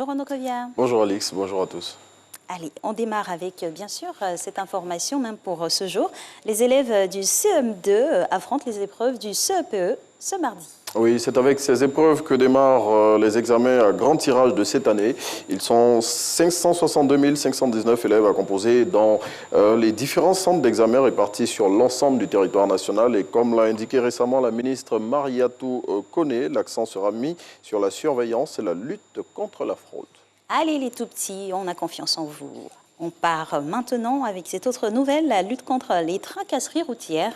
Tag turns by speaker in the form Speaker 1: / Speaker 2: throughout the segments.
Speaker 1: Bonjour Renaud Covière.
Speaker 2: Bonjour Alix, bonjour à tous.
Speaker 1: Allez, on démarre avec, bien sûr, cette information, même pour ce jour. Les élèves du CM2 affrontent les épreuves du CEPE ce mardi.
Speaker 2: Oui, c'est avec ces épreuves que démarrent les examens à grand tirage de cette année. Ils sont 562 519 élèves à composer dans les différents centres d'examen répartis sur l'ensemble du territoire national. Et comme l'a indiqué récemment la ministre Mariatou Koné, l'accent sera mis sur la surveillance et la lutte contre la fraude.
Speaker 1: Allez les tout-petits, on a confiance en vous. On part maintenant avec cette autre nouvelle, la lutte contre les tracasseries routières.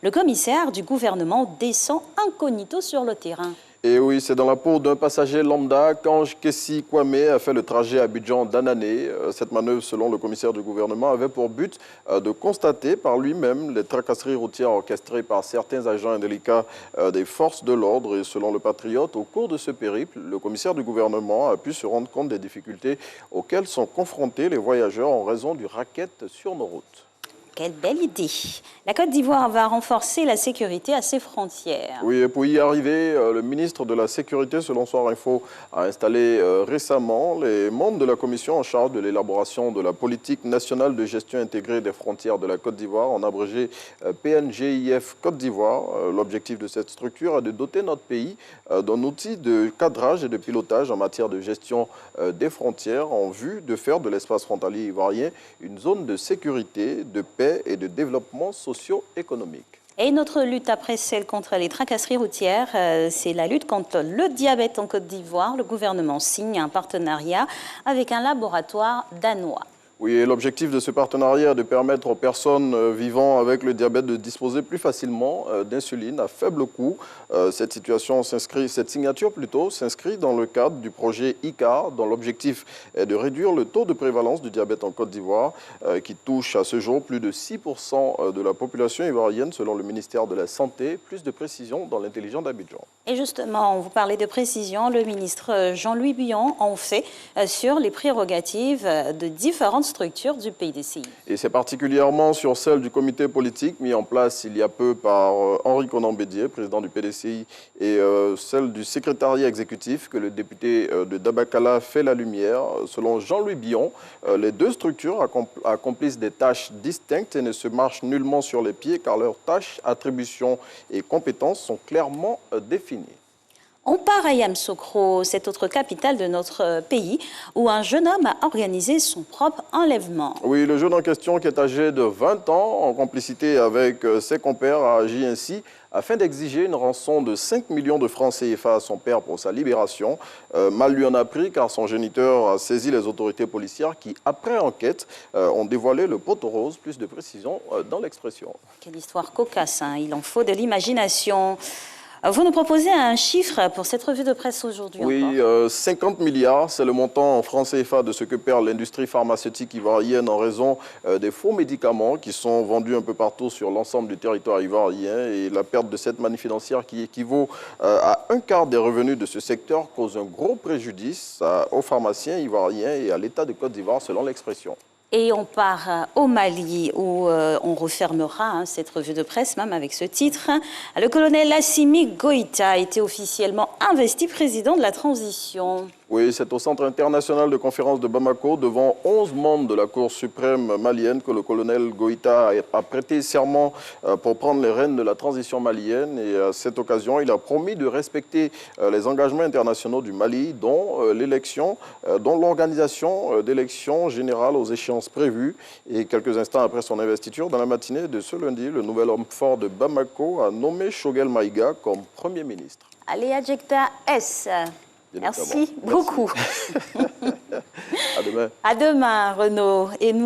Speaker 1: Le commissaire du gouvernement descend incognito sur le terrain.
Speaker 2: Et oui, c'est dans la peau d'un passager lambda qu'Ange Kessi Kwame a fait le trajet à Abidjan d'Anané. Cette manœuvre, selon le commissaire du gouvernement, avait pour but de constater par lui-même les tracasseries routières orchestrées par certains agents indélicats des forces de l'ordre. Et selon le Patriote, au cours de ce périple, le commissaire du gouvernement a pu se rendre compte des difficultés auxquelles sont confrontés les voyageurs en raison du racket sur nos routes.
Speaker 1: Quelle belle idée! La Côte d'Ivoire va renforcer la sécurité à ses frontières.
Speaker 2: Oui, et pour y arriver, le ministre de la Sécurité, selon Soir Info, a installé récemment les membres de la commission en charge de l'élaboration de la politique nationale de gestion intégrée des frontières de la Côte d'Ivoire, en abrégé PNGIF Côte d'Ivoire. L'objectif de cette structure est de doter notre pays d'un outil de cadrage et de pilotage en matière de gestion des frontières en vue de faire de l'espace frontalier ivoirien une zone de sécurité, de paix et de développement socio-économique.
Speaker 1: Et une autre lutte après celle contre les tracasseries routières, c'est la lutte contre le diabète en Côte d'Ivoire. Le gouvernement signe un partenariat avec un laboratoire danois.
Speaker 2: Oui, et l'objectif de ce partenariat est de permettre aux personnes vivant avec le diabète de disposer plus facilement d'insuline à faible coût. Cette signature s'inscrit dans le cadre du projet ICAR, dont l'objectif est de réduire le taux de prévalence du diabète en Côte d'Ivoire, qui touche à ce jour plus de 6% de la population ivoirienne, selon le ministère de la Santé. Plus de précision dans l'intelligent d'Abidjan.
Speaker 1: Et justement, on vous parlait de précision, le ministre Jean-Louis Bion en fait sur les prérogatives de différentes structures du PDCI.
Speaker 2: Et c'est particulièrement sur celle du comité politique mis en place il y a peu par Henri Konan Bédié, président du PDCI, et celle du secrétariat exécutif que le député de Dabakala fait la lumière. Selon Jean-Louis Bion, les deux structures accomplissent des tâches distinctes et ne se marchent nullement sur les pieds car leurs tâches, attributions et compétences sont clairement définies.
Speaker 1: On part à Yamoussoukro, cette autre capitale de notre pays, où un jeune homme a organisé son propre enlèvement.
Speaker 2: Oui, le jeune en question, qui est âgé de 20 ans, en complicité avec ses compères, a agi ainsi afin d'exiger une rançon de 5 millions de francs CFA à son père pour sa libération. Mal lui en a pris car son géniteur a saisi les autorités policières qui, après enquête, ont dévoilé le poteau rose. Plus de précision dans l'expression.
Speaker 1: Quelle histoire cocasse, hein. Il en faut de l'imagination. Vous nous proposez un chiffre pour cette revue de presse aujourd'hui.
Speaker 2: Oui, 50 milliards, c'est le montant en francs CFA de ce que perd l'industrie pharmaceutique ivoirienne en raison des faux médicaments qui sont vendus un peu partout sur l'ensemble du territoire ivoirien. Et la perte de cette manne financière qui équivaut à un quart des revenus de ce secteur cause un gros préjudice aux pharmaciens ivoiriens et à l'État de Côte d'Ivoire, selon l'expression.
Speaker 1: Et on part au Mali où on refermera cette revue de presse, même avec ce titre. Le colonel Assimi Goïta a été officiellement investi président de la transition.
Speaker 2: Oui, c'est au Centre international de conférence de Bamako, devant 11 membres de la Cour suprême malienne, que le colonel Goïta a prêté serment pour prendre les rênes de la transition malienne. Et à cette occasion, il a promis de respecter les engagements internationaux du Mali, dont l'organisation d'élections générales aux échéances prévues. Et quelques instants après son investiture, dans la matinée de ce lundi, le nouvel homme fort de Bamako a nommé Choguel Maïga comme Premier ministre.
Speaker 1: Allez, adjecta S. Merci beaucoup.
Speaker 2: À demain.
Speaker 1: À demain, Renaud. Et nous